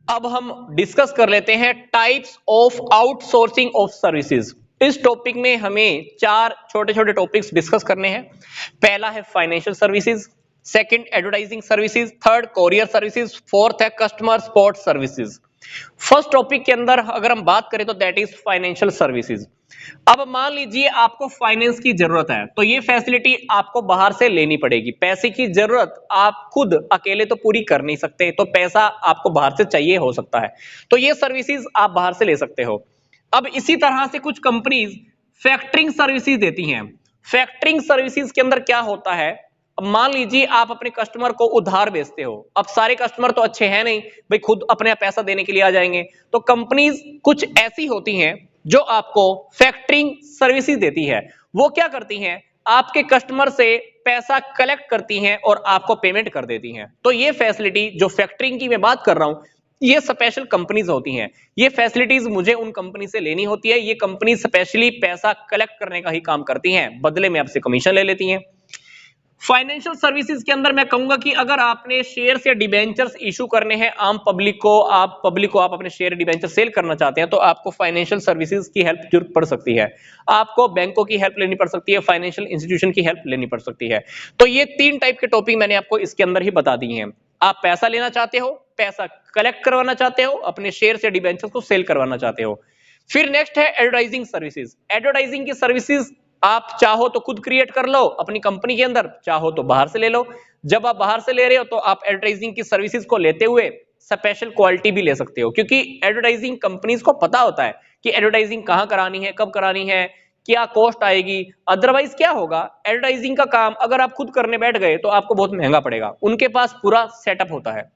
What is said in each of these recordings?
अब हम डिस्कस कर लेते हैं types of outsourcing of services. इस टॉपिक में हमें 4 छोटे छोटे टॉपिक्स डिस्कस करने हैं। पहला है financial services, second advertising services, third courier services, fourth है customer support services. First topic के अंदर अगर हम बात करें तो दैट इज फाइनेंशियल सर्विसेज। अब मान लीजिए आपको फाइनेंस की जरूरत है, तो ये फैसिलिटी आपको बाहर से लेनी पड़ेगी। पैसे की जरूरत आप खुद अकेले तो पूरी कर नहीं सकते, तो पैसा आपको बाहर से चाहिए हो सकता है, तो ये सर्विसेज आप बाहर से ले सकते हो। अब इसी तरह से कुछ कंपनीज फैक्टरिंग सर्विसेज देती हैं। फैक्टरिंग सर्विसेज के अंदर क्या होता है, अब मान लीजिए आप अपने कस्टमर को उधार बेचते हो। अब सारे कस्टमर तो अच्छे हैं नहीं भाई, खुद अपने पैसा देने के लिए आ जाएंगे, तो कंपनीज कुछ ऐसी होती हैं जो आपको फैक्टरिंग सर्विसेज देती है। वो क्या करती हैं, आपके कस्टमर से पैसा कलेक्ट करती हैं और आपको पेमेंट कर देती हैं। तो ये फैसिलिटी जो फैक्टरिंग की मैं बात कर रहा हूं, ये स्पेशल कंपनीज होती हैं। ये फैसिलिटीज मुझे उन कंपनी से लेनी होती है। ये कंपनी स्पेशली पैसा कलेक्ट करने का ही काम करती हैं, बदले में आपसे कमीशन ले लेती हैं। फाइनेंशियल सर्विसेज के अंदर मैं कहूंगा कि अगर आपने शेयर्स या डिबेंचर्स इशू करने हैं आम पब्लिक को, आप अपने शेयर डिबेंचर सेल करना चाहते हैं, तो आपको फाइनेंशियल सर्विसेज की हेल्प जरूरत पड़ सकती है। आपको बैंकों की हेल्प लेनी पड़ सकती है, फाइनेंशियल इंस्टीट्यूशन की हेल्प लेनी पड़ सकती है। तो ये 3 टाइप के टॉपिक मैंने आपको इसके अंदर ही बता दिए हैं। आप पैसा लेना चाहते हो, पैसा कलेक्ट करवाना चाहते हो, अपने शेयर्स या डिबेंचर्स को सेल करवाना चाहते हो। फिर नेक्स्ट है एडवर्टाइजिंग सर्विसेज। एडवर्टाइजिंग की सर्विसेज आप चाहो तो खुद क्रिएट कर लो अपनी कंपनी के अंदर, चाहो तो बाहर से ले लो। जब आप बाहर से ले रहे हो तो आप एडवर्टाइजिंग की सर्विसेज को लेते हुए स्पेशल क्वालिटी भी ले सकते हो, क्योंकि एडवर्टाइजिंग कंपनीज को पता होता है कि एडवर्टाइजिंग कहां करानी है, कब करानी है, क्या कॉस्ट आएगी। अदरवाइज क्या होगा, एडवर्टाइजिंग का काम अगर आप खुद करने बैठ गए तो आपको बहुत महंगा पड़ेगा। उनके पास पूरा सेटअप होता है।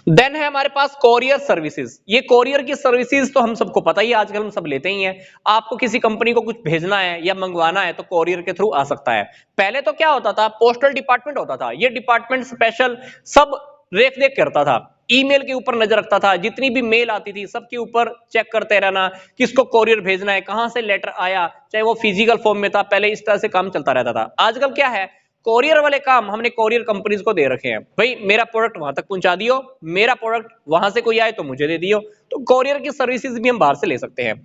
देन है हमारे पास कोरियर सर्विसेज। ये कोरियर की सर्विसेज तो हम सबको पता ही है, आजकल हम सब लेते ही हैं। आपको किसी कंपनी को कुछ भेजना है या मंगवाना है तो कोरियर के थ्रू आ सकता है। पहले तो क्या होता था, पोस्टल डिपार्टमेंट होता था। ये डिपार्टमेंट स्पेशल सब रेख देख करता था, ईमेल के ऊपर नजर रखता था। जितनी भी मेल आती थी सबके ऊपर चेक करते रहना, किसको कोरियर भेजना है, कहां से लेटर आया, चाहे वो फिजिकल फॉर्म में था। पहले इस तरह से काम चलता रहता था। आजकल क्या है, कोरियर वाले काम हमने कोरियर कंपनीज को दे रखे हैं। भाई मेरा प्रोडक्ट वहां तक पहुंचा दियो, मेरा प्रोडक्ट वहां से कोई आए तो मुझे दे दियो। तो कोरियर की सर्विसेज भी हम बाहर से ले सकते हैं।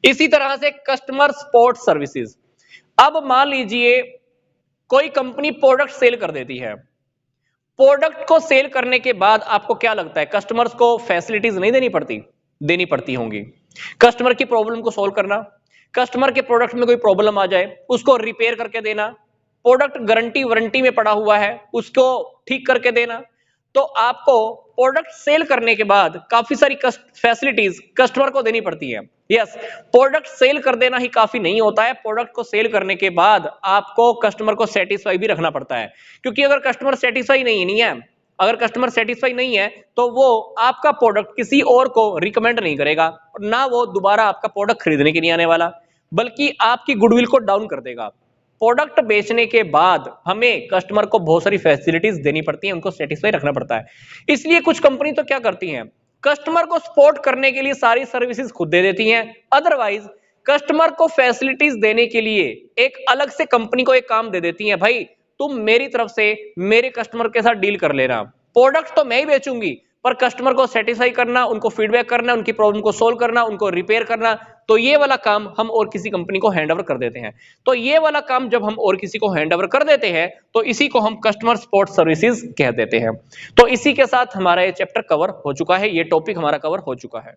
इसी तरह से कस्टमर सपोर्ट सर्विसेज। अब मान लीजिए कोई कंपनी प्रोडक्ट सेल कर देती है। प्रोडक्ट को सेल करने के बाद आपको क्या लगता है, कस्टमर्स को फैसिलिटीज नहीं देनी पड़ती? देनी पड़ती होंगी। कस्टमर की प्रॉब्लम को सोल्व करना, कस्टमर के प्रोडक्ट में कोई प्रॉब्लम आ जाए उसको रिपेयर करके देना, प्रोडक्ट गारंटी वारंटी में पड़ा हुआ है उसको ठीक करके देना। तो आपको प्रोडक्ट सेल करने के बाद काफी सारी फैसिलिटीज कस्टमर को देनी पड़ती है। यस, प्रोडक्ट सेल कर देना ही काफी नहीं होता है, प्रोडक्ट को सेल करने के बाद आपको कस्टमर को सेटिस्फाई भी रखना पड़ता है। क्योंकि अगर कस्टमर सेटिस्फाई नहीं है, अगर कस्टमर सेटिस्फाई नहीं है तो वो आपका प्रोडक्ट किसी और को रिकमेंड नहीं करेगा, और ना वो दोबारा आपका प्रोडक्ट खरीदने के लिए आने वाला, बल्कि आपकी गुडविल को डाउन कर देगा। प्रोडक्ट बेचने के बाद हमें कस्टमर को बहुत सारी फैसिलिटीज देनी पड़ती है, उनको सेटिस्फाई रखना पड़ता है। इसलिए कुछ कंपनी तो क्या करती हैं, कस्टमर को सपोर्ट करने के लिए सारी सर्विसेज खुद दे देती हैं। अदरवाइज कस्टमर को फैसिलिटीज देने के लिए एक अलग से कंपनी को एक काम दे देती हैं, भाई तुम मेरी तरफ से मेरे कस्टमर के साथ डील कर लेना, प्रोडक्ट तो मैं ही बेचूंगी पर कस्टमर को सेटिस्फाई करना, उनको फीडबैक करना, उनकी प्रॉब्लम को सोल्व करना, उनको रिपेयर करना, तो ये वाला काम हम और किसी कंपनी को हैंड ओवर कर देते हैं। तो ये वाला काम जब हम और किसी को हैंड ओवर कर देते हैं तो इसी को हम कस्टमर सपोर्ट सर्विसेज कह देते हैं। तो इसी के साथ हमारा ये चैप्टर कवर हो चुका है, ये टॉपिक हमारा कवर हो चुका है।